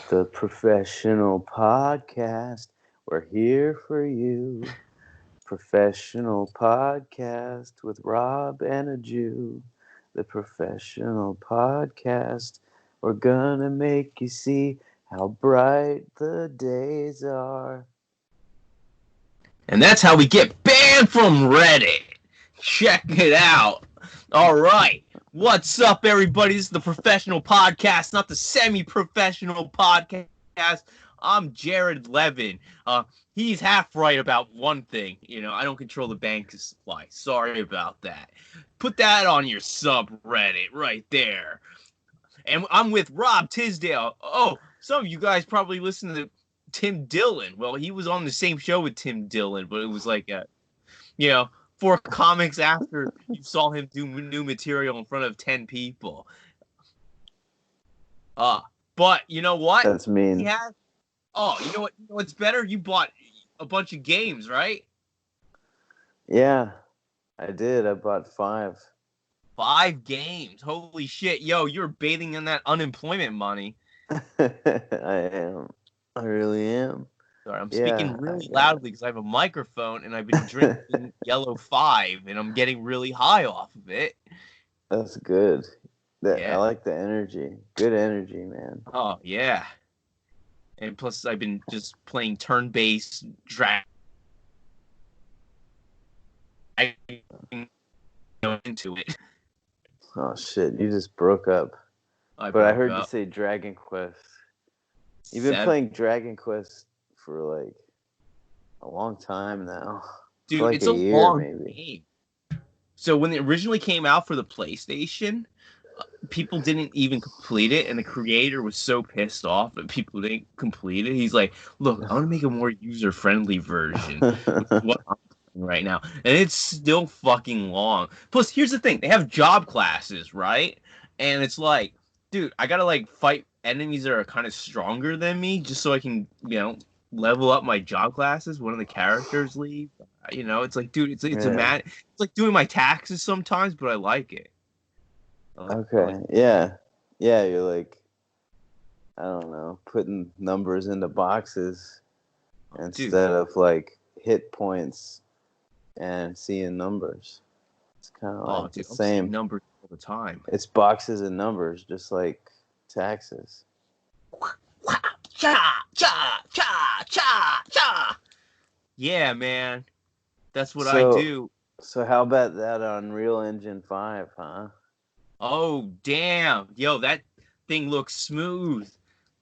The Professional Podcast. We're here for you. Professional Podcast with Rob and a Jew. The Professional Podcast. We're gonna make you see how bright the days are. And that's how we get banned from Reddit. Check it out. All right. What's up, everybody? This is the Professional Podcast, not the semi-professional podcast. I'm Jared Levin. He's half right about one thing. I don't control the bank supply. Sorry about that. Put that on your subreddit right there. And I'm with Rob Tisdale. Oh, some of you guys probably listen to Tim Dillon. Well, he was on the same show with Tim Dillon, but it was like, 4 comics after you saw him do new material in front of 10 people. But you know what? That's mean. You know what? You know what's better? You bought a bunch of games, right? Yeah, I did. I bought 5. 5 games. Holy shit. Yo, you're bathing in that unemployment money. I am. I really am. Sorry, I'm speaking really loudly because I have a microphone and I've been drinking Yellow 5 and I'm getting really high off of it. That's good. I like the energy. Good energy, man. Oh, yeah. And plus, I've been just playing turn-based dragon into it. Oh, shit. You just broke up. I heard you say Dragon Quest. You've been playing Dragon Quest for like a long time now. Dude, like it's a year, long game. So when it originally came out for the PlayStation, people didn't even complete it, and the creator was so pissed off that people didn't complete it. He's like, "Look, I want to make a more user-friendly version." Which is what I'm doing right now, and it's still fucking long. Plus, here's the thing: they have job classes, right? And it's like, dude, I gotta like fight enemies that are kind of stronger than me just so I can, level up my job classes. One of the characters leave. It's like, dude, it's like doing my taxes sometimes, but I like it. Okay. Yeah. You're like, I don't know, putting numbers into boxes instead of like hit points and seeing numbers. It's kind of like the same. Numbers all the time. It's boxes and numbers, just like taxes. Cha cha cha cha cha. Yeah, man, that's what I do. So how about that Unreal Engine 5, huh? Oh damn, yo, that thing looks smooth.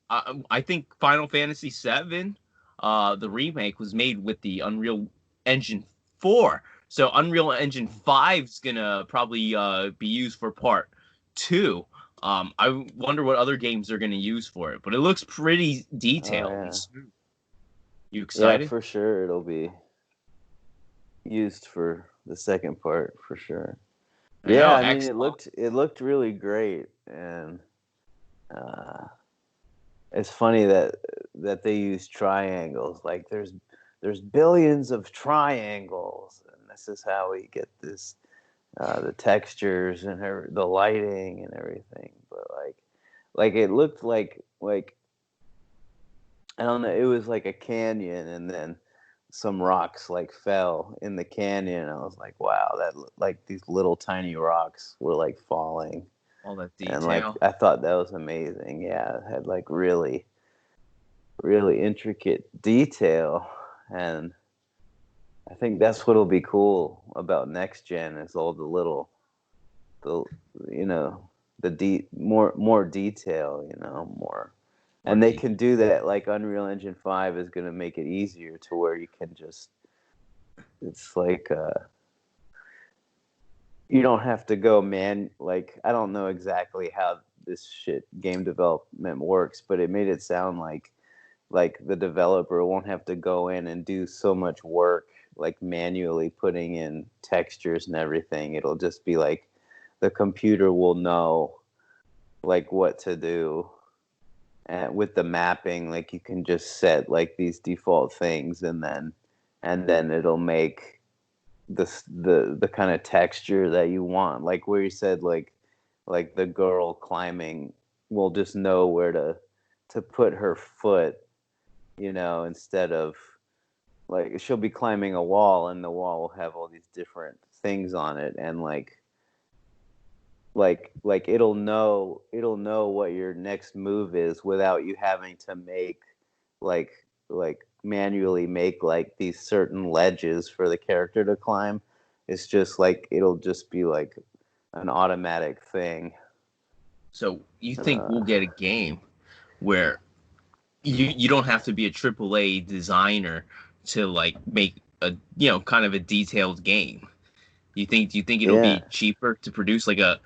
I think Final Fantasy VII, the remake was made with the Unreal Engine 4. So Unreal Engine 5 is gonna probably be used for part 2. I wonder what other games they're gonna use for it, but it looks pretty detailed and smooth. You excited? Yeah, for sure it'll be used for the second part for sure. Yeah, I mean it looked really great, and it's funny that they use triangles. Like there's billions of triangles, and this is how we get this the textures and the lighting and everything. But like it looked like I don't know, it was like a canyon, and then some rocks like fell in the canyon. I was like, wow, that like these little tiny rocks were like falling. All that detail. And like I thought that was amazing. Yeah, it had like really, really intricate detail, and I think that's what'll be cool about next gen is all more detail, more. And they can do that, like Unreal Engine 5 is going to make it easier to where you can just, it's like, you don't have to go, I don't know exactly how this game development works, but it made it sound like the developer won't have to go in and do so much work, like manually putting in textures and everything. It'll just be like, the computer will know, like, what to do. And with the mapping, like you can just set like these default things, and then it'll make the kind of texture that you want. Like where you said like the girl climbing will just know where to to put her foot, instead of like she'll be climbing a wall and the wall will have all these different things on it, and like it'll know what your next move is without you having to make like manually make like these certain ledges for the character to climb. It's just like it'll just be like an automatic thing. So you think we'll get a game where you don't have to be a AAA designer to like make a kind of a detailed game? Do you think it'll be cheaper to produce like a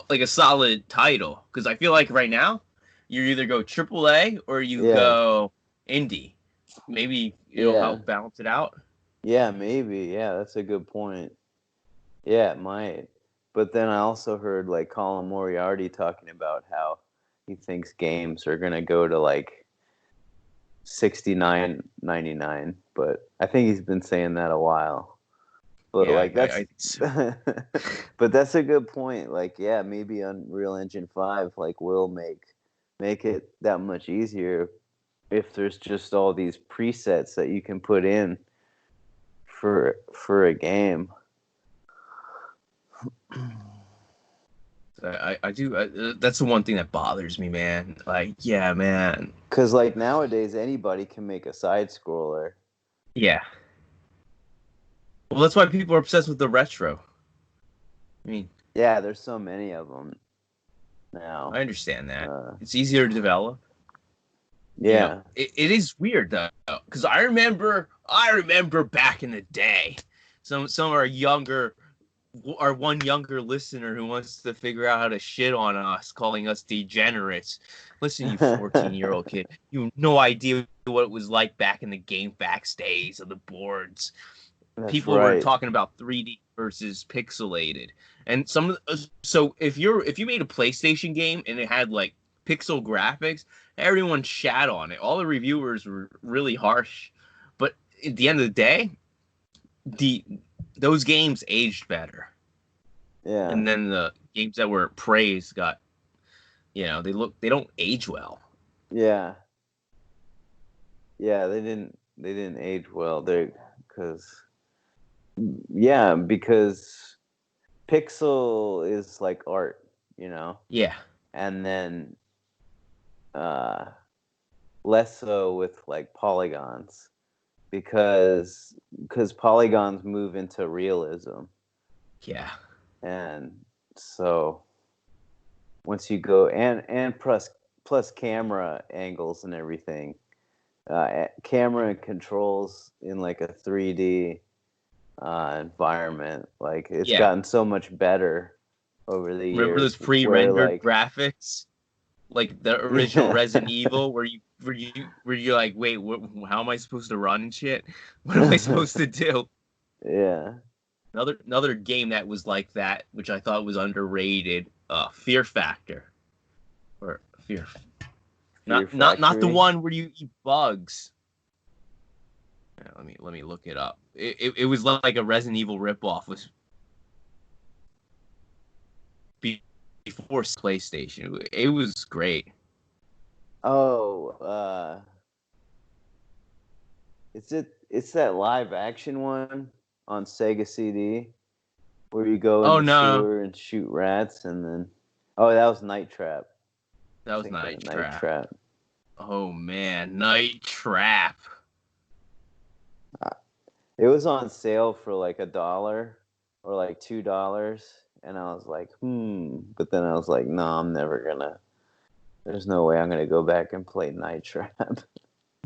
like a solid title? Because I feel like right now you either go AAA or you go indie. Maybe it'll help balance it out. Yeah, maybe. Yeah, that's a good point. Yeah, it might. But then I also heard like Colin Moriarty talking about how he thinks games are gonna go to like $69.99. But I think he's been saying that a while. But yeah, like that's but that's a good point. Like, yeah, maybe Unreal Engine 5 like will make it that much easier if there's just all these presets that you can put in for a game. I do. That's the one thing that bothers me, man. Like, yeah, man. Because like nowadays, anybody can make a side scroller. Yeah. Well, that's why people are obsessed with the retro. I mean, yeah, there's so many of them now. I understand that. It's easier to develop. Yeah. It is weird though, because I remember back in the day, some of our one younger listener who wants to figure out how to shit on us, calling us degenerates. Listen, you 14-year-old kid, you have no idea what it was like back in the GameFAQs days of the boards. That's People were talking about 3D versus pixelated, and so if you made a PlayStation game and it had like pixel graphics, everyone shat on it. All the reviewers were really harsh, but at the end of the day, those games aged better. Yeah. And then the games that were praised got, they don't age well. Yeah. Yeah, they didn't age well. Because pixel is like art, Yeah. And then less so with like polygons, because polygons move into realism. Yeah. And so once you go and plus camera angles and everything, camera controls in like a 3D environment, like it's gotten so much better over the years. Remember those pre-rendered graphics, like the original Resident Evil, where you're like, wait, how am I supposed to run and shit? What am I supposed to do? Yeah. Another game that was like that, which I thought was underrated, Fear Factor, or Fear. Not the one where you eat bugs. Yeah, let me look it up. It was like a Resident Evil ripoff. Was before PlayStation. It was great. Oh, it's that live action one on Sega CD where you go in the sewer and shoot rats, and then that was Night Trap. That was Night Trap. Oh man, Night Trap. It was on sale for like $1 or like $2, and I was like, but then I was like, no, I'm never gonna. There's no way I'm gonna go back and play Night Trap.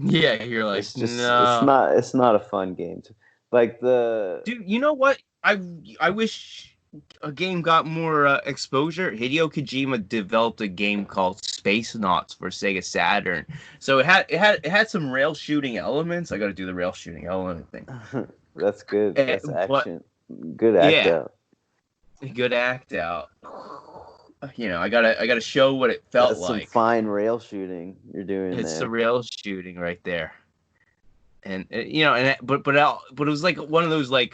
Yeah, you're like, it's just, no. It's not a fun game. Like dude, you know what? I wish a game got more exposure. Hideo Kojima developed a game called Space Nauts for Sega Saturn. So it had some rail shooting elements. I got to do the rail shooting element thing. That's good. That's action. Good act out. Good act out. I gotta show what it felt like. Some fine rail shooting you're doing. It's the rail shooting right there. And but it was like one of those like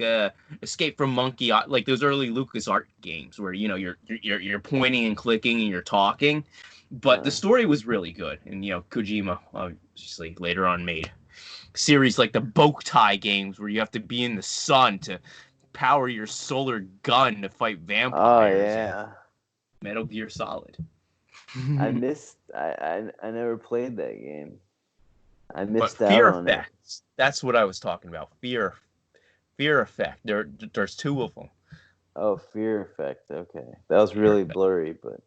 Escape from Monkey, like those early LucasArts games where you're pointing and clicking and you're talking, But the story was really good, and Kojima obviously later on made series like the Boktai games where you have to be in the sun to power your solar gun to fight Oh vampires, and yeah. Metal Gear Solid. I missed. I never played that game. I But missed out Fear on it. Effects, that's what I was talking about. Fear Effect. There's two of them. Oh, Fear Effect. Okay, that was Fear really Effect. blurry, but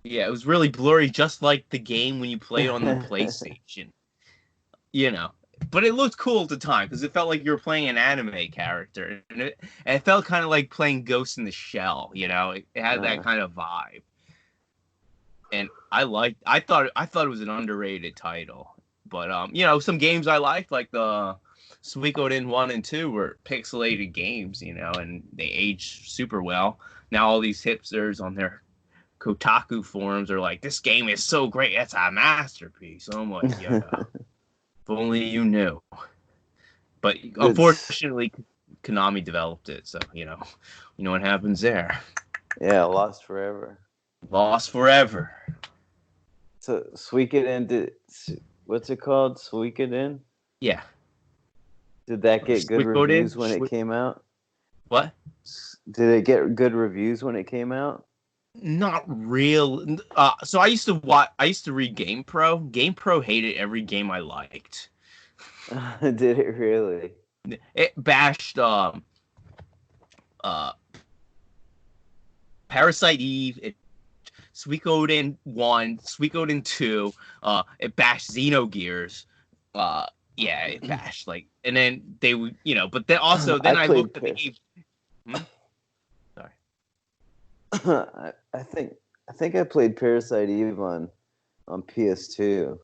Yeah, it was really blurry, just like the game when you played on the PlayStation. But it looked cool at the time because it felt like you were playing an anime character, and it felt kind of like playing Ghost in the Shell. It had that kind of vibe, and I thought it was an underrated title. But some games I liked, like the Suikoden 1 and 2, were pixelated games, and they aged super well. Now all these hipsters on their Kotaku forums are like, this game is so great, it's a masterpiece. I'm like, yeah, if only you knew. But it's unfortunately, Konami developed it, so you know what happens there. yeah, Lost Forever. Lost forever. So Suikoden, what's it called? Suikoden? Yeah. Did that Or get good Suikoden? reviews when it came out? What? Did it get good reviews when it came out? Not real. So I used to watch. I used to read GamePro. GamePro hated every game I liked. Did it really? It bashed Parasite Eve. Suikoden 1, Suikoden 2. It bashed Xenogears. Yeah, it bashed and then they would, but then also then I looked at the game. Sorry. I think I played Parasite Eve on PS2.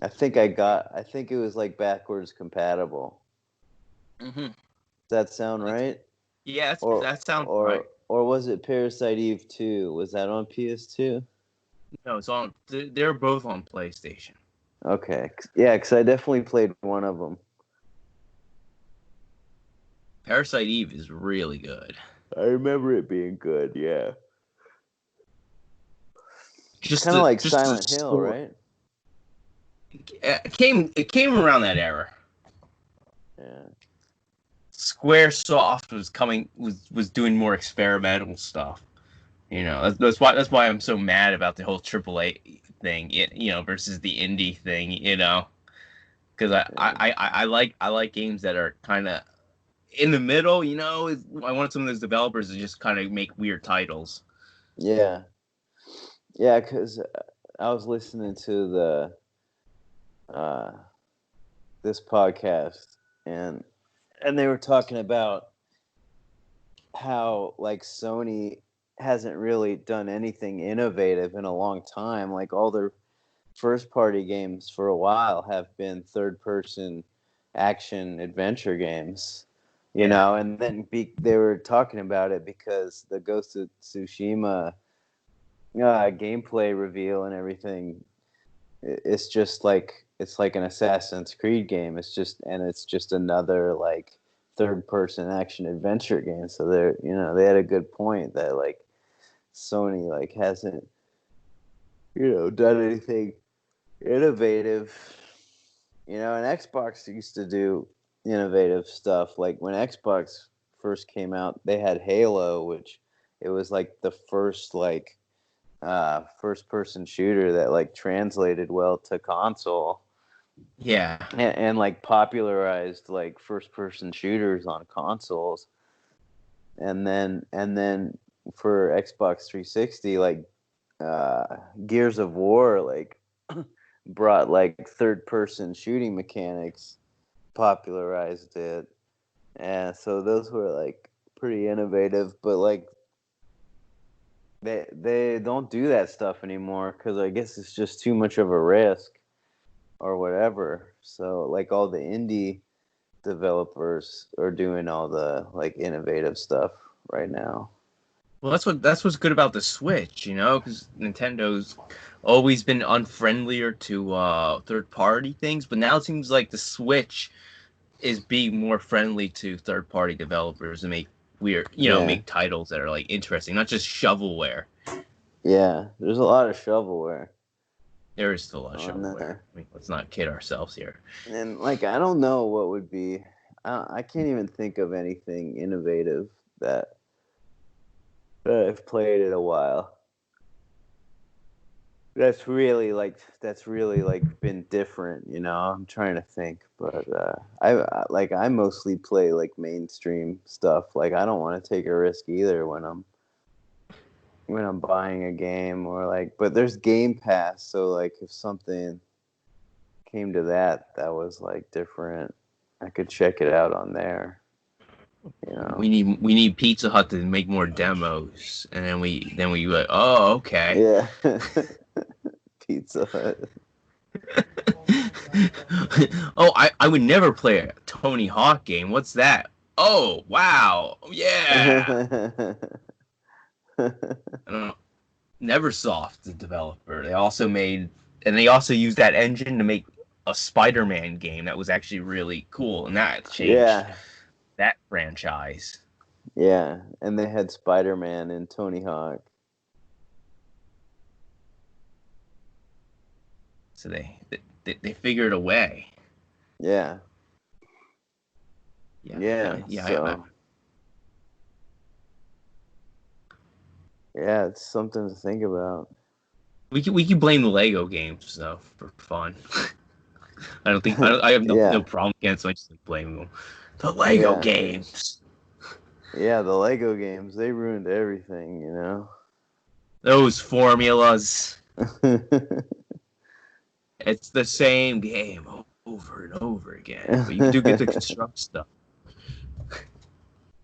I think it was like backwards compatible. Mm-hmm. Does that sound right? Yeah, that sounds right. Or was it Parasite Eve 2? Was that on PS2? No, it's on. They're both on PlayStation. Okay. Yeah, because I definitely played one of them. Parasite Eve is really good. I remember it being good, yeah. Just kind of like Silent Hill, right? It came around that era. Yeah. Squaresoft was doing more experimental stuff. That's why I'm so mad about the whole AAA thing, versus the indie thing, because I like games that are kind of in the middle. I want some of those developers to just kind of make weird titles. Yeah. Yeah, because I was listening to this podcast, and they were talking about how like Sony hasn't really done anything innovative in a long time. Like all their first party games for a while have been third person action adventure games, you know, and then they were talking about it because the Ghost of Tsushima gameplay reveal and everything, it's just like an Assassin's Creed game. It's just another like third person action adventure game. So they had a good point that like Sony like hasn't done anything innovative. And Xbox used to do innovative stuff. Like when Xbox first came out, they had Halo, which it was like the first like first person shooter that like translated well to console. Yeah. And like popularized like first person shooters on consoles. And then for Xbox 360, like Gears of War like brought like third person shooting mechanics, popularized it. And so those were like pretty innovative, but like they don't do that stuff anymore because I guess it's just too much of a risk or whatever. So like all the indie developers are doing all the like innovative stuff right now. Well, that's what's good about the Switch, because Nintendo's always been unfriendlier to third party things, but now it seems like the Switch is being more friendly to third party developers and make weird, make titles that are like interesting, not just shovelware. Yeah, there's a lot of shovelware There is still a lot of on shovelware. there. I mean, let's not kid ourselves here. And like, I don't know what would be. I can't even think of anything innovative that I've played in a while. That's really like been different, you know. I'm trying to think, but I mostly play like mainstream stuff. Like I don't want to take a risk either when I'm buying a game or like. But there's Game Pass, so like if something came to that was like different, I could check it out on there. You know. We need Pizza Hut to make more demos, and then we like, oh, okay. Yeah. Pizza Hut. Oh, I would never play a Tony Hawk game. What's that? Oh, wow. Yeah. I don't know. Neversoft, the developer. They also used that engine to make a Spider-Man game that was actually really cool, and that changed Yeah. that franchise. Yeah, and they had Spider-Man and Tony Hawk. So they figured a way. Yeah. Yeah. Yeah. Yeah. So, yeah, it's something to think about. We can blame the Lego games though for fun. I have no Yeah. problem against, so I just like blame them. The Lego Yeah. games. Yeah, the Lego games, they ruined everything, you know. Those formulas. It's the same game over and over again, but you do get to construct stuff.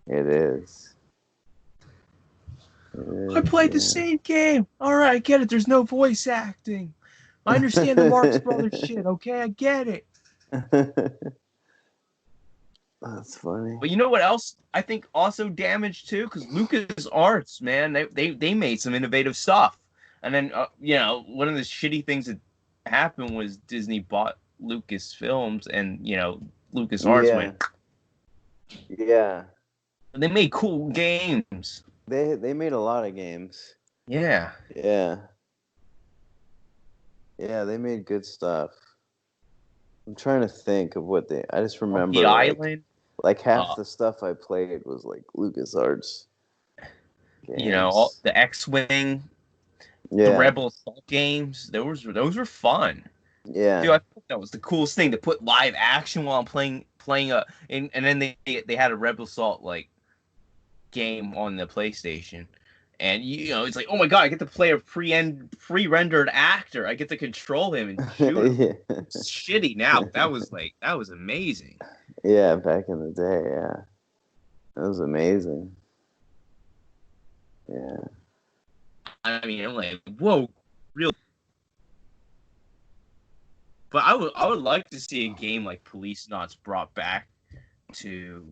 It is. I played the same game. All right, I get it. There's no voice acting. I understand the Marx Brothers shit. Okay, I get it. That's funny. But you know what else I think also damaged too? Because LucasArts, man, they made some innovative stuff. And then one of the shitty things that happened was Disney bought Lucasfilms, and LucasArts went. Yeah. They made cool games. They made a lot of games. Yeah. Yeah. Yeah, they made good stuff. I'm trying to think of what I just remember The Island. Like half the stuff I played was like LucasArts games. The X-Wing, the Rebel Assault games. Those were fun. Yeah. Dude, I thought that was the coolest thing to put live action while I'm playing and then they had a Rebel Assault like game on the PlayStation. And it's like, oh my god, I get to play a pre-rendered actor. I get to control him and shoot him. Yeah. It's shitty now. That was amazing. Yeah, back in the day, yeah. That was amazing. Yeah. I mean, I'm like, whoa, real. But I would like to see a game like Policenauts brought back to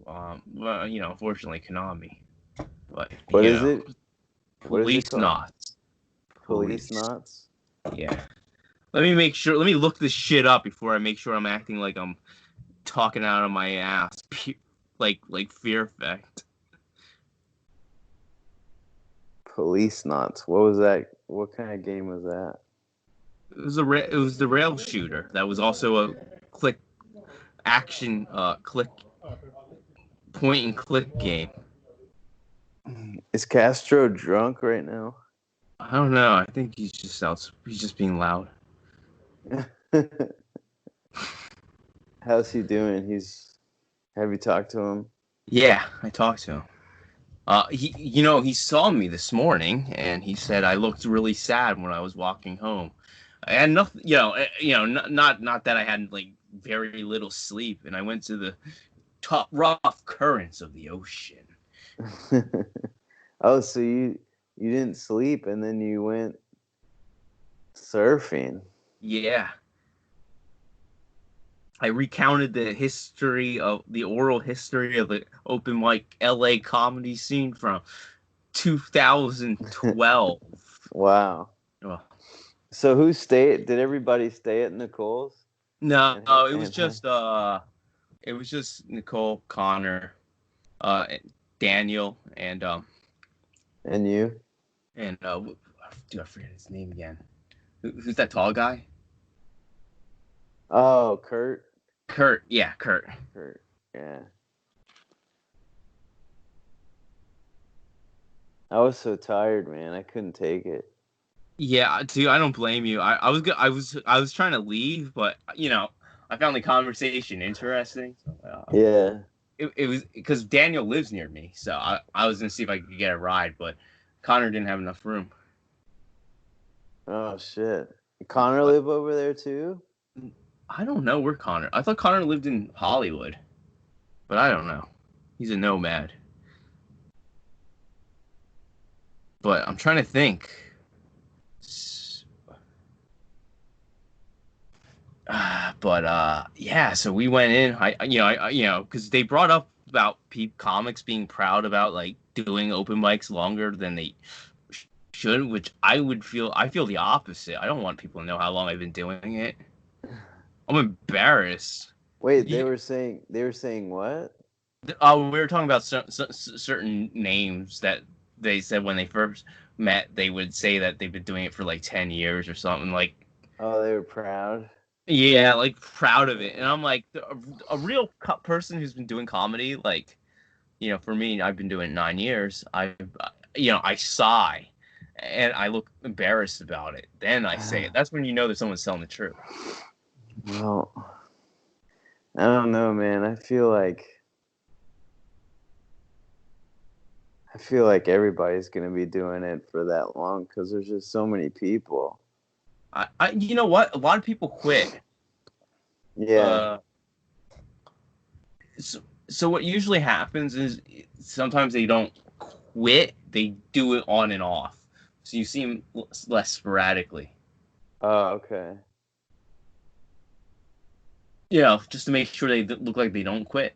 unfortunately Konami. But what is it? Policenauts. Policenauts? Yeah. Let me look this shit up before I make sure I'm acting like I'm talking out of my ass. Like Fear Effect. Policenauts. What was that? What kind of game was that? It was the rail shooter that was also a click action click point and click game. Is Castro drunk right now? I don't know. I think he's just being loud. How's he doing? Have you talked to him? Yeah, I talked to him. He saw me this morning and he said I looked really sad when I was walking home. I had nothing, not that I had like very little sleep, and I went to the tough, rough currents of the ocean. Oh, so you didn't sleep and then you went surfing? Yeah. I recounted the oral history of the open mic LA comedy scene from 2012. Wow. Oh. So did everybody stay at Nicole's? No, it was just Nicole, Connor, Daniel, and you? And dude, I forget his name again. Who's that tall guy? Oh, Kurt. Kurt. Yeah, Kurt. Kurt. Yeah. I was so tired, man. I couldn't take it. Yeah, dude, I don't blame you. I was trying to leave, but I found the conversation interesting. So, Yeah. it was because Daniel lives near me, so I was gonna see if I could get a ride, but Connor didn't have enough room. Oh shit. Connor live over there too? I don't know where Connor. I thought Connor lived in Hollywood, but I don't know. He's a nomad. But I'm trying to think. Yeah. So we went in. Because they brought up about comics being proud about like doing open mics longer than they should, which I feel the opposite. I don't want people to know how long I've been doing it. I'm embarrassed. Wait, they were saying what? We were talking about certain names that they said when they first met, they would say that they've been doing it for like 10 years or something. Like, oh, they were proud. Yeah, like proud of it. And I'm like, a real person who's been doing comedy, like, for me, I've been doing it 9 years. I sigh and I look embarrassed about it. Then I say it. That's when you know that someone's telling the truth. Well, I don't know, man. I feel like everybody's going to be doing it for that long because there's just so many people. You know what? A lot of people quit. Yeah. So what usually happens is sometimes they don't quit. They do it on and off. So you see them less sporadically. Oh, okay. Yeah, just to make sure they look like they don't quit.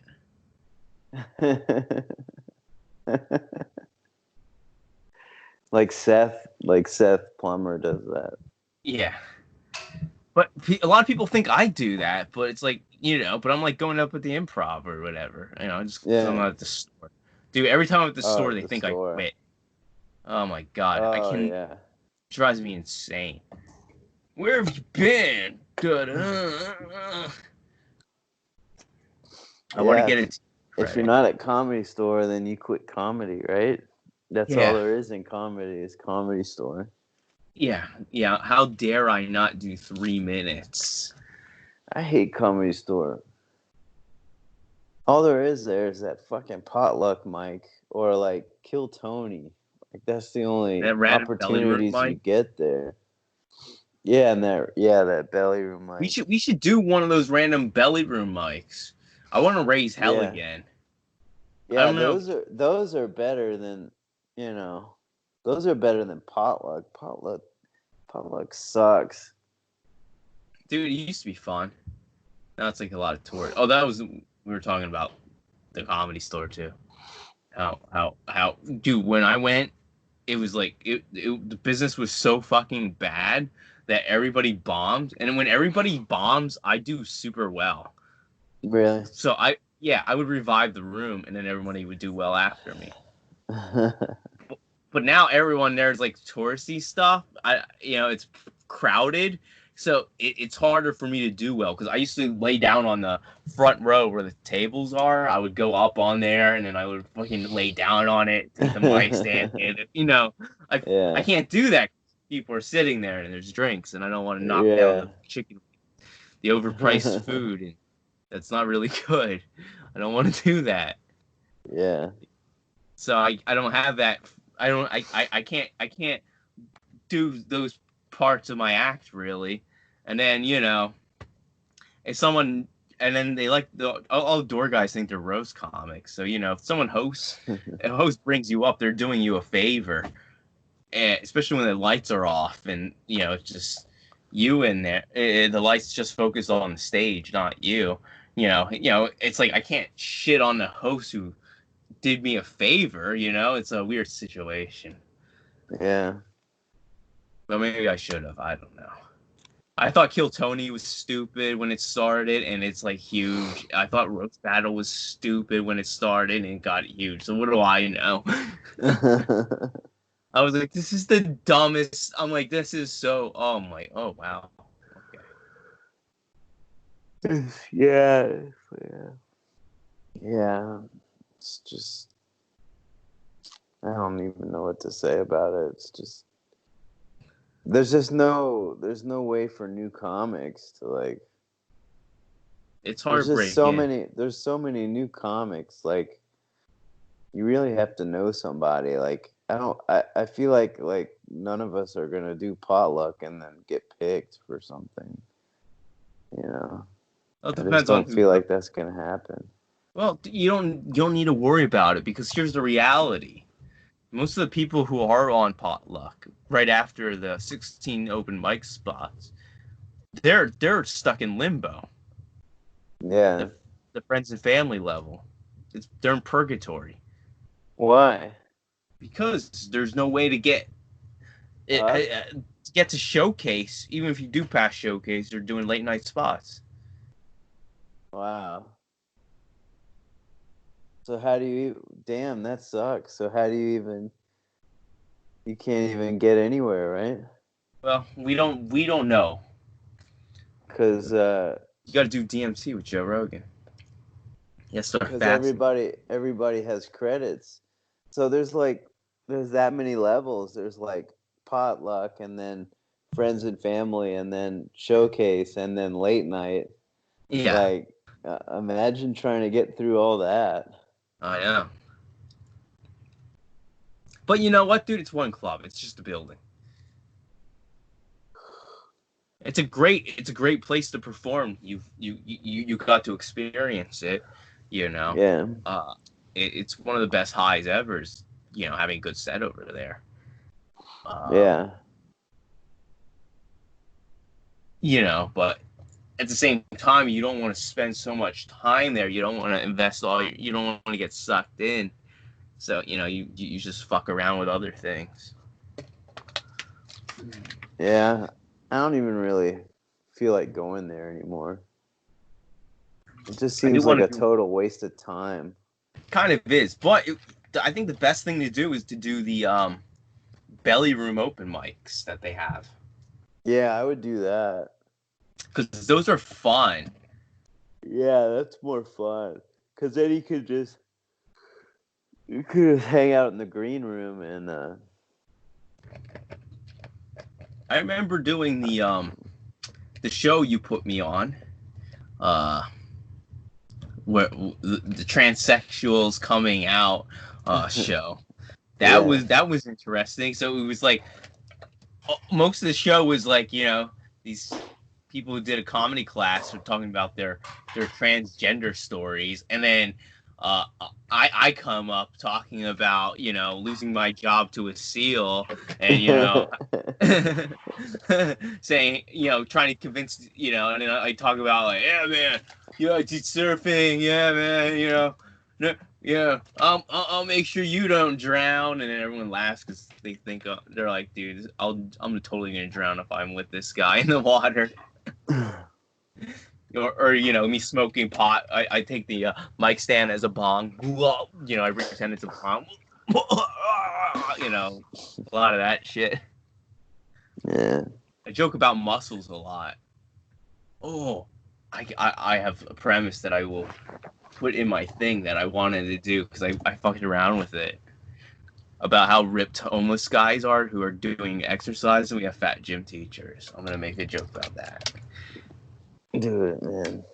Like Seth Plummer does that. Yeah. But a lot of people think I do that, but it's like, but I'm like going up at the Improv or whatever. I'm at the store. Dude, every time I'm at the store, they think I quit. Oh my God. It drives me insane. Where have you been? I want to get it. If you're not at Comedy Store, then you quit comedy, right? That's all there is in comedy is Comedy Store. Yeah. How dare I not do 3 minutes? I hate Comedy Store. All there is that fucking potluck mic or like Kill Tony. Like that's the only opportunities you get there. Yeah, and that belly room mic. We should do one of those random belly room mics. I want to raise hell again. Yeah, those are better than those are better than potluck. Potluck sucks. Dude, it used to be fun. Now it's like a lot of tours. Oh, we were talking about the Comedy Store too. How dude, when I went, it was like the business was so fucking bad that everybody bombed, and when everybody bombs, I do super well. Really? So I would revive the room, and then everybody would do well after me. But now everyone there's like touristy stuff. It's crowded, so it's harder for me to do well because I used to lay down on the front row where the tables are. I would go up on there, and then I would fucking lay down on it, take the mic stand, and I can't do that. People are sitting there, and there's drinks, and I don't want to knock down the overpriced food, and that's not really good. I don't want to do that. Yeah. So I don't have that. I can't do those parts of my act really. And then if someone they like all the door guys think they're roast comics. So if someone hosts, a host brings you up, they're doing you a favor, and especially when the lights are off and it's just you in there. The lights just focus on the stage, not you. It's like I can't shit on the host who did me a favor, it's a weird situation. Yeah. But maybe I should have. I don't know. I thought Kill Tony was stupid when it started, and it's like huge. I thought Roast Battle was stupid when it started, and it got huge. So what do I know? I was like, this is the dumbest. I'm like, this is so. Oh my. Oh wow. Okay. Yeah, yeah, yeah. It's just I don't even know what to say about it. It's just there's no way for new comics to like. It's There's heartbreaking. so many new comics. Like you really have to know somebody. Like I feel like none of us are gonna do potluck and then get picked for something. You know, Well, it I just depends on don't who. feel like that's gonna happen. Well, you don't need to worry about it because here's the reality. Most of the people who are on potluck right after the 16 open mic spots, they're stuck in limbo. Yeah. The the friends and family level, they're in purgatory Why? because there's no way to get it, Up? to get to showcase. Even if you do pass showcase, they're doing late night spots. Wow. So how do you? Damn, that sucks. So how do you even? You can't even get anywhere, right? Well, we don't know. Because You got to do DMC with Joe Rogan. Yeah, start fasting. everybody has credits. So there's that many levels. There's like potluck and then friends and family and then showcase and then late night. Yeah, Like imagine trying to get through all that. I know. But you know what, dude? It's one club. It's just a building. It's a great place to perform. You got to experience it. You know, Yeah. uh, it's one of the best highs ever. Is, having a good set over there. Um, Yeah. but at the same time, you don't want to spend so much time there. You don't want to invest you don't want to get sucked in. So you just fuck around with other things. Yeah. I don't even really feel like going there anymore. It just I do seems like want a to do total waste of time. kind of is, but I think the best thing to do is to do the belly room open mics that they have Yeah, I would do that. because those are fun. Yeah, that's more fun. Cause then you could hang out in the green room and I remember doing the show you put me on, uh, where the transsexuals coming out show. That yeah. was that was interesting. So it was like most of the show was like these people who did a comedy class were talking about their transgender stories, and then I come up talking about losing my job to a seal, and saying trying to convince and then I talk about like, yeah man, I did surfing, yeah man, no, yeah, I'll make sure you don't drown, and then everyone laughs because they think they're like, dude, I'm totally gonna drown if I'm with this guy in the water. Or me smoking pot. I take the mic stand as a bong. I pretend it's a bong. A lot of that shit. Yeah. I joke about muscles a lot. Oh, I have a premise that I will put in my thing that I wanted to do because I fucked around with it about how ripped homeless guys are who are doing exercise, and we have fat gym teachers. I'm gonna make a joke about that. Do it, man.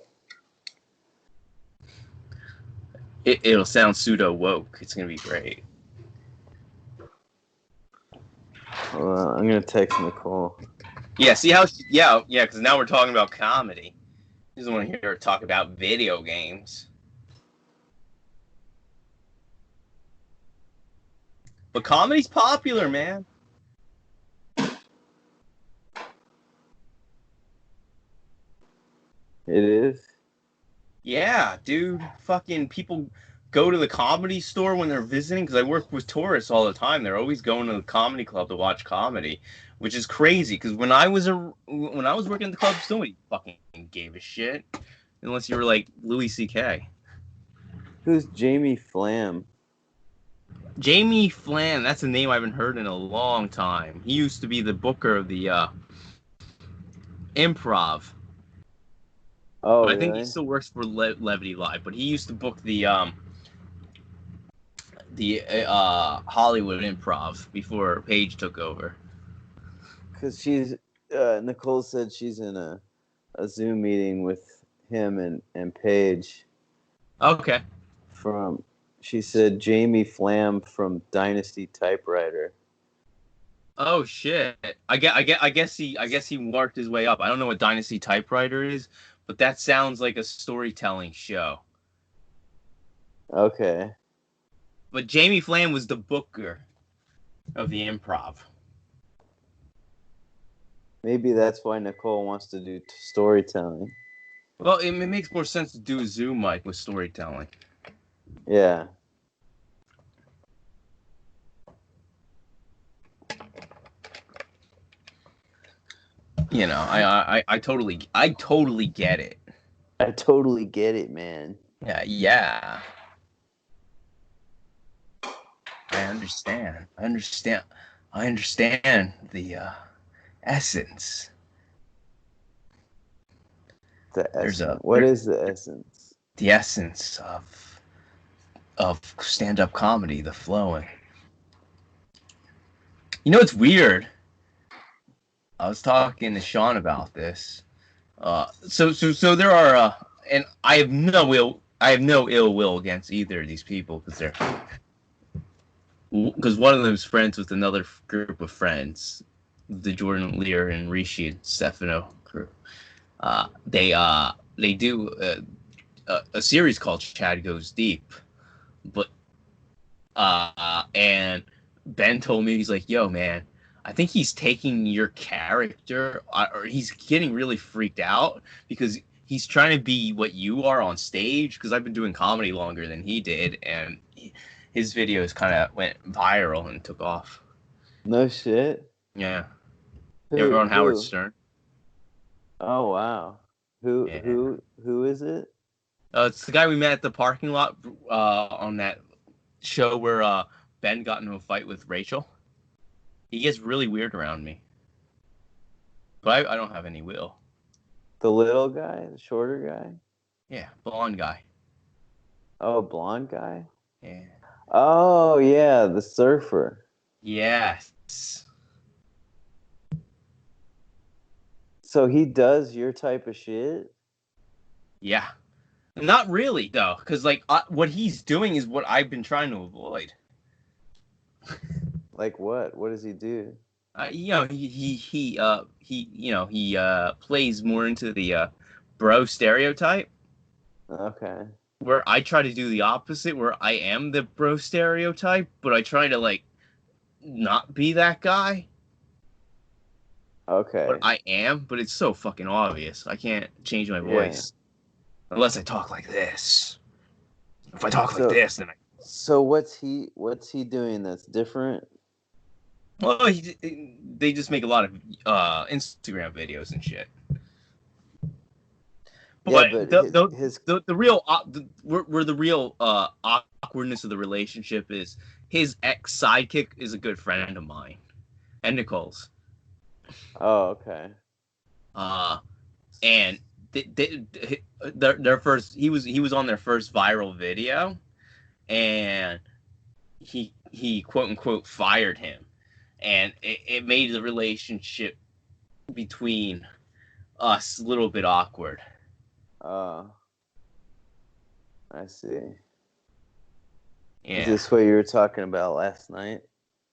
It'll sound pseudo woke. It's gonna be great. I'm gonna text Nicole. Yeah, see how? Yeah. Because now we're talking about comedy. He doesn't want to hear her talk about video games. But comedy's popular, man. It is. Yeah, dude. Fucking people go to the comedy store when they're visiting because I work with tourists all the time. They're always going to the comedy club to watch comedy, which is crazy. Because when I was working at the club, nobody fucking gave a shit unless you were like Louis C.K. Who's Jamie Flam? Jamie Flan, that's a name I haven't heard in a long time. He used to be the booker of the Improv. Oh, I think he really? still works for Levity Live, but he used to book the Hollywood Improv before Paige took over. Because Nicole said she's in a Zoom meeting with him and Paige Okay. she said Jamie Flam from Dynasty Typewriter. Oh shit! I guess he worked his way up. I don't know what Dynasty Typewriter is, but that sounds like a storytelling show. Okay. But Jamie Flam was the booker of the Improv. Maybe that's why Nicole wants to do storytelling. Well, it makes more sense to do a Zoom mic with storytelling. Yeah. You know, I totally get it. I totally get it, man. Yeah. I understand the essence. The essence. What is the essence? The essence of stand-up comedy, the flowing. You know, it's weird. I was talking to Sean about this. So there are, and I have no ill will against either of these people because one of them is friends with another group of friends, the Jordan Lear and Rishi and Stefano crew. They do a series called Chad Goes Deep, but and Ben told me, he's like, yo man, I think he's taking your character, or he's getting really freaked out because he's trying to be what you are on stage, because I've been doing comedy longer than he did, and his videos kind of went viral and took off. No shit. Yeah. They were on Howard Stern. Oh wow. Who is it? It's the guy we met at the parking lot on that show where Ben got into a fight with Rachel. He gets really weird around me. But I don't have any will. The little guy? The shorter guy? Yeah, blonde guy. Oh, blonde guy? Yeah. Oh, yeah, the surfer. Yes. So he does your type of shit? Yeah. Not really, though, because like what he's doing is what I've been trying to avoid. Like what? What does he do? You know, he plays more into the bro stereotype. Okay. Where I try to do the opposite, where I am the bro stereotype, but I try to like not be that guy. Okay. But I am, but it's so fucking obvious. I can't change my voice unless I talk like this. If I talk like this, then I. So what's he doing that's different? Well, they just make a lot of Instagram videos and shit. But the real where the real awkwardness of the relationship is, his ex sidekick is a good friend of mine, and Nicole's. Oh, okay. And their first, he was on their first viral video, and he quote unquote fired him, and it made the relationship between us a little bit awkward. I see. Yeah. Is this what you were talking about last night?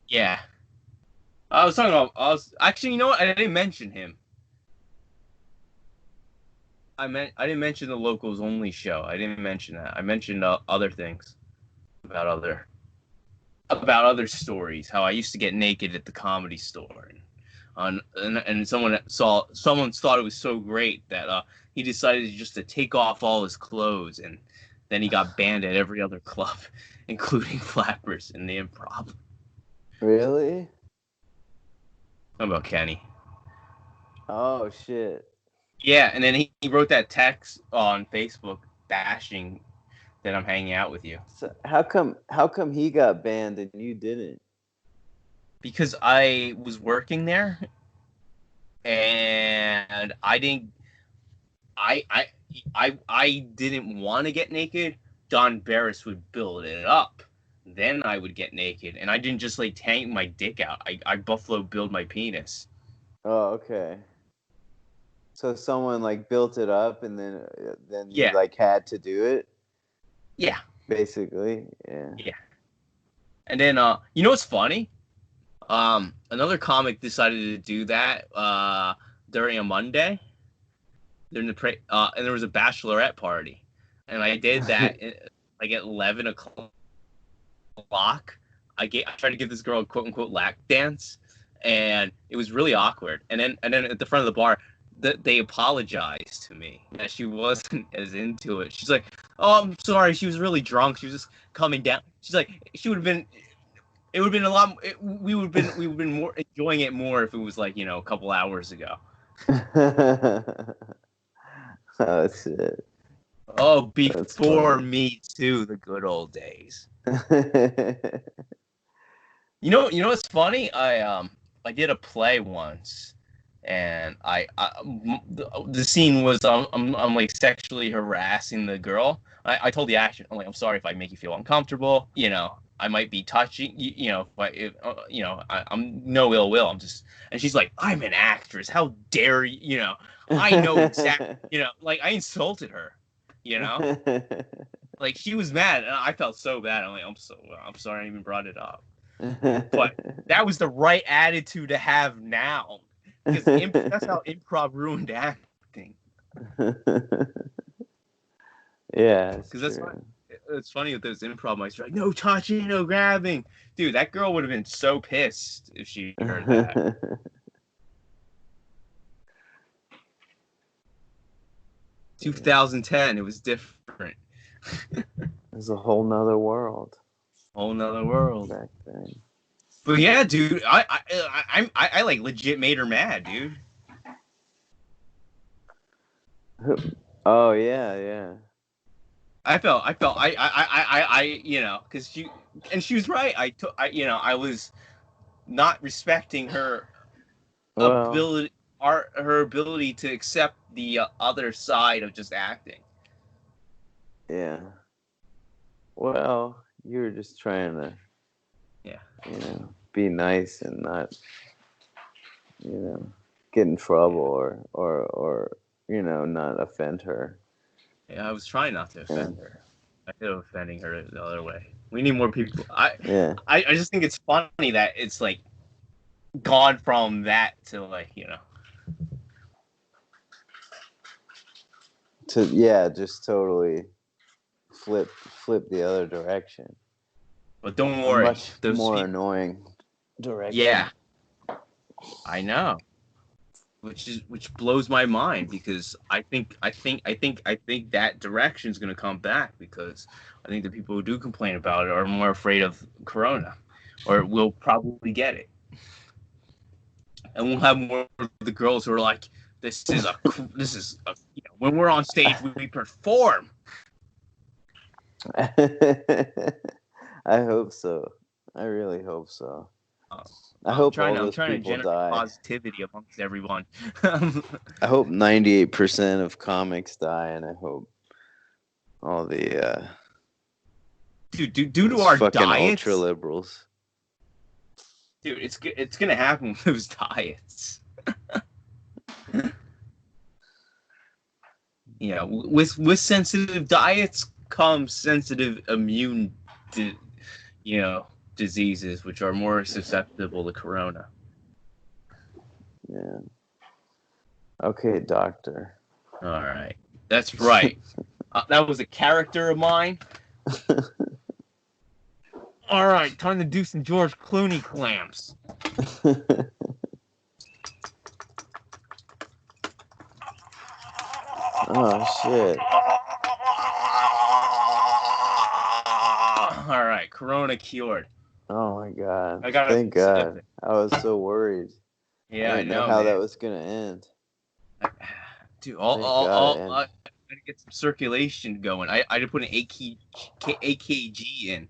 Yeah. I was actually, you know what? I didn't mention him. I didn't mention the Locals Only show. I didn't mention that. I mentioned other things about other stories. How I used to get naked at the Comedy Store, and someone thought it was so great that he decided just to take off all his clothes, and then he got banned at every other club, including Flappers and the Improv. Really? What about Kenny? Oh shit. Yeah, and then he wrote that text on Facebook bashing that I'm hanging out with you. So how come he got banned and you didn't? Because I was working there and I didn't want to get naked. Don Barris would build it up. Then I would get naked. And I didn't just like hang my dick out. I Buffalo build my penis. Oh, okay. So someone like built it up and then you Yeah. like had to do it, Yeah. basically. Yeah. Yeah. And then you know what's funny? Another comic decided to do that during a Monday. During the and there was a bachelorette party. And I did that like at 11 o'clock. I tried to give this girl a quote unquote lap dance, and it was really awkward. And then at the front of the bar, they apologized to me that she wasn't as into it. She's like, "Oh, I'm sorry. She was really drunk. She was just coming down." She's like, "She would have been. It would have been a lot. We would have been more enjoying it more if it was like a couple hours ago." Oh shit. Oh, before Me Too, the good old days. You know what's funny? I did a play once, and the scene was I'm like sexually harassing the girl. I told the actor, I'm like, I'm sorry if I make you feel uncomfortable. I might be touching I'm no ill will. And she's like, I'm an actress. How dare you? I know exactly. Like I insulted her. Like she was mad, and I felt so bad. I'm like, I'm sorry I even brought it up. But that was the right attitude to have now, because that's how improv ruined acting. Yeah, because it's funny with those improv mics. Like, no touching, no grabbing. Dude, that girl would have been so pissed if she heard that. 2010, it was different. It was a whole nother world. Whole nother world back then. But yeah, dude, I like legit made her mad, dude. Oh yeah. I felt because she was right. I was not respecting her ability, her ability to accept the other side of just acting. Yeah. Well, you were just trying to, be nice and not, get in trouble or not offend her. Yeah, I was trying not to offend her. I feel offending her the other way. We need more people. I just think it's funny that it's like gone from that to like to just totally flip the other direction. But don't worry, much more annoying direction. Yeah, I know. Which blows my mind, because I think that direction is going to come back, because I think the people who do complain about it are more afraid of Corona, or will probably get it, and we'll have more of the girls who are like, this is when we're on stage we perform. I hope so. I really hope so. I hope all those people die. Positivity amongst everyone. I hope 98% of comics die, and I hope all the due to our fucking diets, ultra liberals. Dude, it's gonna happen with those diets. With sensitive diets comes sensitive immune diseases, which are more susceptible to Corona. Yeah. Okay, doctor. All right. That's right. That was a character of mine. All right, time to do some George Clooney clamps. Oh, shit. All right, Corona cured. Oh my God! Thank God. I was so worried. Yeah, I didn't know how that was gonna end. Dude, Gotta get some circulation going. I had to put an AKG in.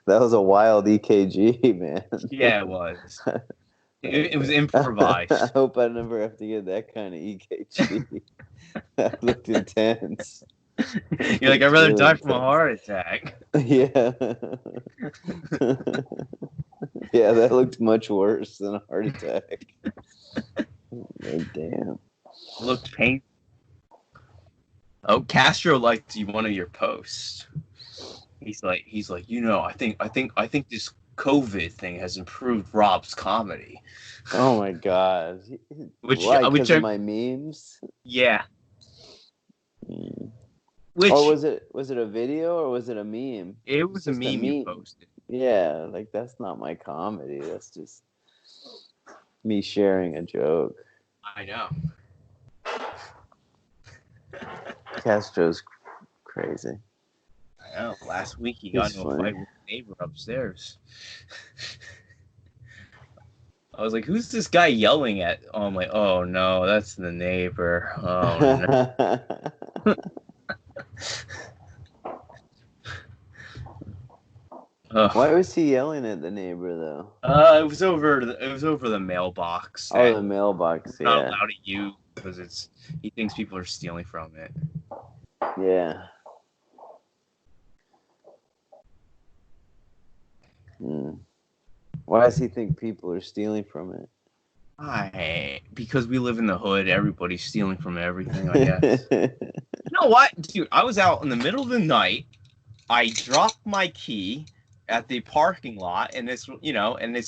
That was a wild EKG, man. Yeah, it was. It was improvised. I hope I never have to get that kind of EKG. That looked intense. You're like, I'd rather die from a heart attack. Yeah. Yeah, that looked much worse than a heart attack. Oh, damn. Looked painful. Oh, Castro liked one of your posts. He's like, I think this COVID thing has improved Rob's comedy. Oh my god. Why? Because of my memes? Yeah. Or was it a video or was it a meme? It was a meme you posted. Yeah, like that's not my comedy. That's just me sharing a joke. I know. Castro's crazy. I know. Last week he got into a fight with a neighbor upstairs. I was like, who's this guy yelling at? Oh, I'm like, oh no, that's the neighbor. Oh no. Why was he yelling at the neighbor though? It was over the mailbox. Oh, the mailbox. Yeah. Not allowed to use because he thinks people are stealing from it. Yeah. Why does he think people are stealing from it? Because we live in the hood, everybody's stealing from everything, I guess. You know what, dude? I was out in the middle of the night. I dropped my key at the parking lot, and this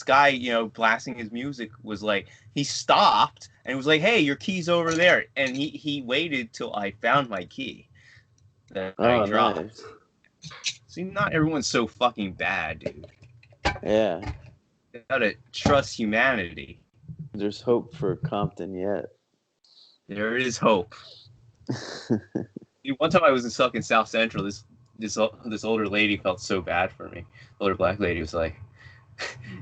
guy, blasting his music was like, he stopped and he was like, "Hey, your key's over there," and he waited till I found my key that I dropped. Nice. See, not everyone's so fucking bad, dude. Yeah. You gotta trust humanity. There's hope for Compton yet. There is hope. Dude, one time I was stuck in South Central. This older lady felt so bad for me. Older black lady was like,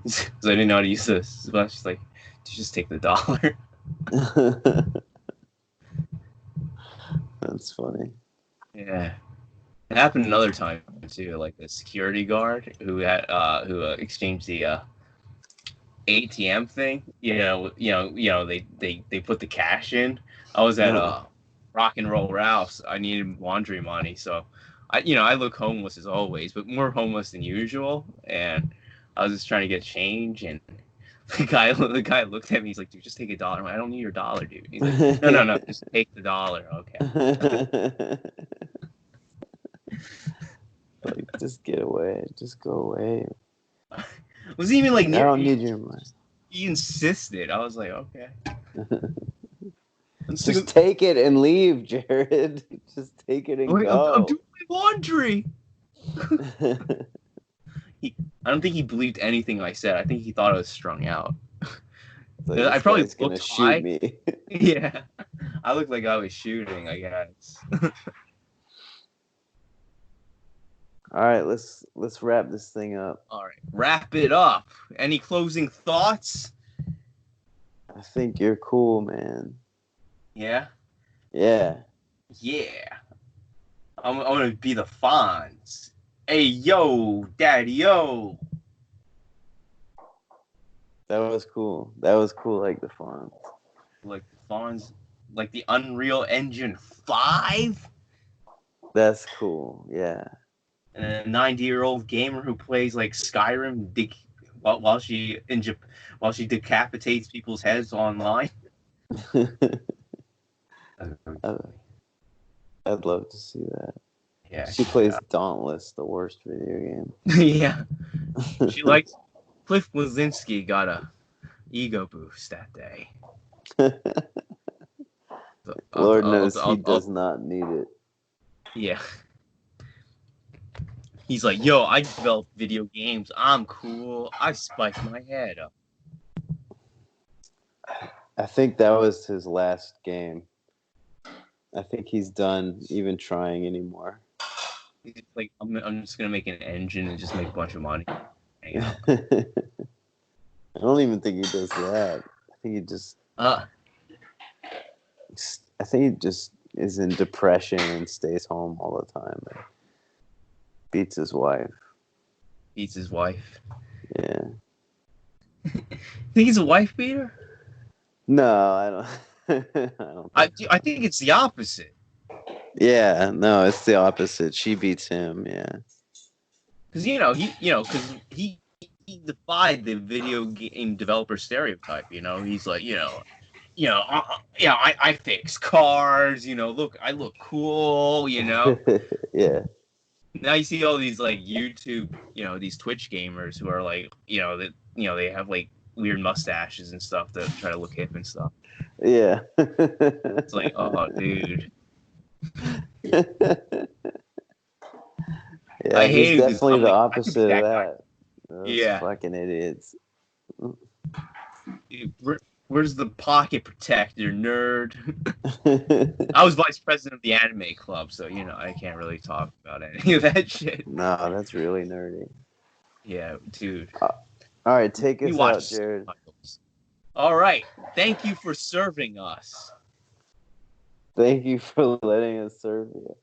because I didn't know how to use this. She's like, just take the $1. That's funny. Yeah. It happened another time too, like the security guard who exchanged the ATM thing. They put the cash in. I was at Rock and Roll Ralph's. I needed laundry money, so I look homeless as always, but more homeless than usual. And I was just trying to get change, and the guy looked at me. He's like, "Dude, just take $1." I'm like, "I don't need your $1, dude." He's like, No, just take the $1, okay. Like, just get away. Just go away. It was even like, I don't need your money. He insisted. I was like, okay. Just take it and leave, Jared. Just take it and go. I'm doing my laundry. I don't think he believed anything I said. I think he thought I was strung out. Like, I probably gonna shoot me. Yeah, I looked like I was shooting, I guess. All right, let's wrap this thing up. All right, wrap it up. Any closing thoughts? I think you're cool, man. Yeah? Yeah. Yeah. I'm going to be the Fonz. Hey, yo, daddy-o. That was cool. That was cool, like the Fonz. Like the Fonz? Like the Unreal Engine 5? That's cool, yeah. And a 90-year-old gamer who plays like Skyrim while she decapitates people's heads online. I'd love to see that. Yeah, she plays Dauntless, the worst video game. Yeah, she likes. Cliff Bleszinski got a ego boost that day. Lord knows he does not need it. Yeah. He's like, yo, I develop video games. I'm cool. I spike my head up. I think that was his last game. I think he's done even trying anymore. He's like, I'm just going to make an engine and just make a bunch of money. I don't even think he does that. I think he just... I think he just is in depression and stays home all the time. And beats his wife. Beats his wife. Yeah. Think he's a wife beater? No, I don't. I think it's the opposite. Yeah, no, it's the opposite. She beats him. Yeah. Because he defied the video game developer stereotype. He's like, I fix cars. Look, I look cool. Yeah. Now you see all these like YouTube, these Twitch gamers who are like, they have like weird mustaches and stuff to try to look hip and stuff. Yeah. It's like, oh, dude. Yeah, I he's hate definitely the like, opposite of that. Those Yeah. fucking idiots. Dude, where's the pocket protector, nerd? I was vice president of the anime club, so I can't really talk about any of that shit. No, that's really nerdy. Yeah, dude. All right, take us out, Jared. All right, thank you for serving us. Thank you for letting us serve you.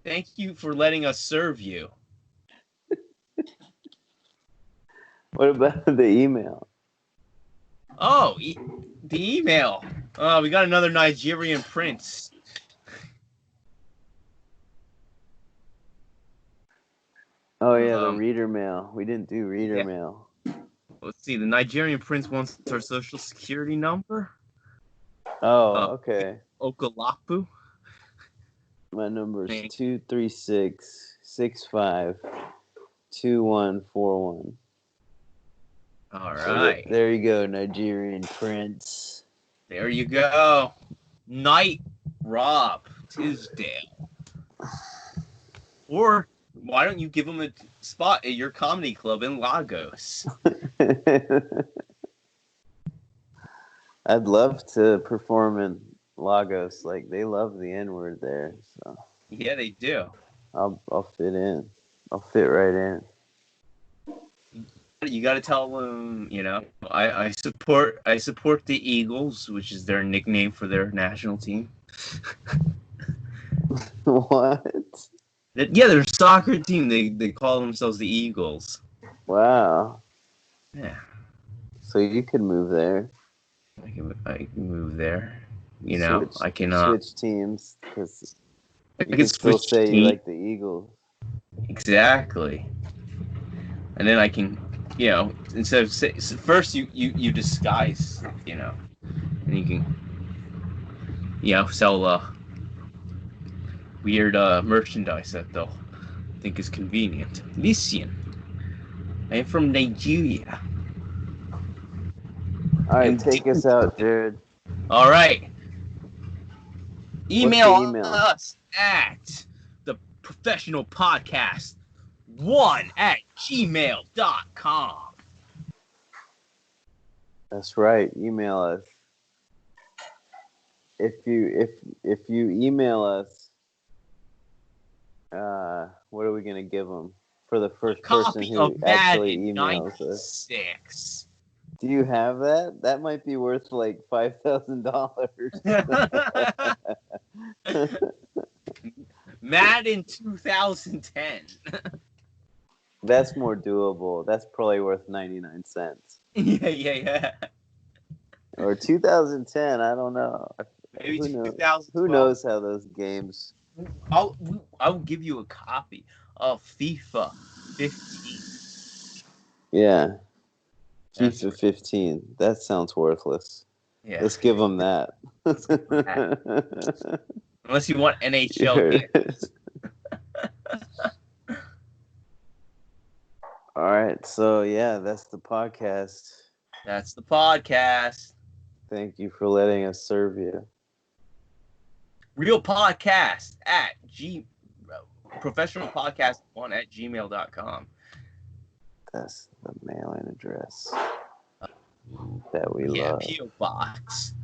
Thank you for letting us serve you. What about the email? Oh, the email. We got another Nigerian prince. Oh, yeah, the reader mail. We didn't do reader mail. Let's see. The Nigerian prince wants our social security number. Oh, okay. Okalapu. My number is 236-65-2141. All right. So there you go, Nigerian prince. There you go. Night Rob Tisdale. Or why don't you give him a spot at your comedy club in Lagos? I'd love to perform in Lagos. Like, they love the N-word there. So yeah, they do. I'll fit in. I'll fit right in. You got to tell them, I support the Eagles, which is their nickname for their national team. What? Yeah, their soccer team. They call themselves the Eagles. Wow. Yeah. So you could move there. I can move there. I can switch teams because I you can still say you like the Eagles. Exactly. And then I can, instead of first you disguise, and you can, sell weird merchandise that they'll think is convenient. Listen, I am from Nigeria. All right, take us out, Jared. All right. Email email? us at the professional podcast 1@gmail.com. That's right. Email us. If you email us, what are we gonna give them for the first person who actually emails us? 96. Do you have that? That might be worth like $5,000. Madden 2010. That's more doable. That's probably worth 99 cents. Yeah. Or 2010. I don't know. Maybe Who knows? 2012. Who knows how those games? I'll give you a copy of FIFA 15. Yeah. FIFA 15. That sounds worthless. Yeah. Let's give them that. Unless you want NHL games. All right. So, yeah, that's the podcast. That's the podcast. Thank you for letting us serve you. Real podcast at professionalpodcast1@gmail.com. That's the mailing address that we love. P.O. Box.